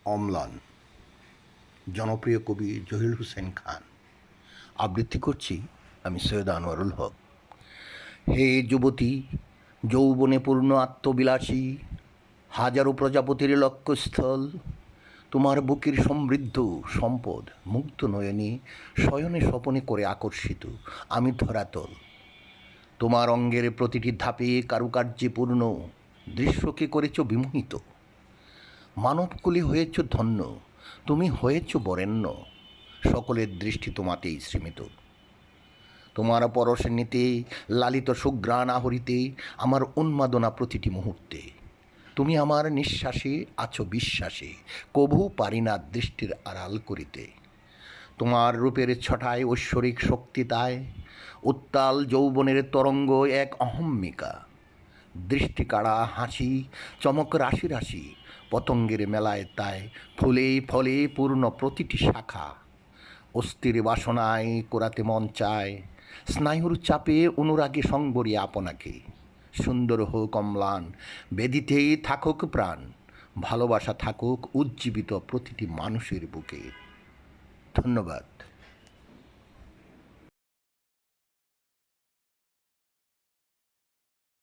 অম্লান জনপ্রিয় কবি জহির হোসেন খান। আবৃত্তি করছি আমি সৈয়দ আনোয়ারুল হক। হে যুবতী, যৌবনে পূর্ণ আত্মবিলাসী, হাজারো প্রজাপতির লক্ষ্যস্থল, তোমার বুকের সমৃদ্ধ সম্পদ মুক্ত নয়নে শয়নে স্বপনে করে আকর্ষিত আমি ধরাতল। তোমার অঙ্গের প্রতিটি ধাপে কারুকার্যে পূর্ণ দৃশ্যকে করেছ বিমোহিত। মানবকুলে হয়েছ ধন্য, তুমি হয়েছ বরেণ্য, সকলের দৃষ্টি তোমাতেই স্মৃমিত। তোমার পরশে নিতে লালিত সুঘ্রাণ আহরিতে আমার উন্মাদনা প্রতিটি মুহূর্তে। তুমি আমার নিঃশ্বাসে আছো বিশ্বাসে, কভু পারি না দৃষ্টির আড়াল করিতে। তোমার রূপের ছটায় ঐশ্বরিক শক্তি তাই, উত্তাল যৌবনের তরঙ্গ এক অহম্মিকা। দৃষ্টি কাড়া হাসি, চমক রাশি রাশি, পতঙ্গের মেলায় তাই ফুলে ফলে পূর্ণ প্রতিটি শাখা। অস্থির বাসনায় কোরাতে মন চায়, স্নায়ুর চাপে অনুরাগে সংবরি আপনাকে। সুন্দর হোক অম্লান, বেদিতেই থাকুক প্রাণ, ভালোবাসা থাকুক উজ্জীবিত প্রতিটি মানুষের বুকে। ধন্যবাদ।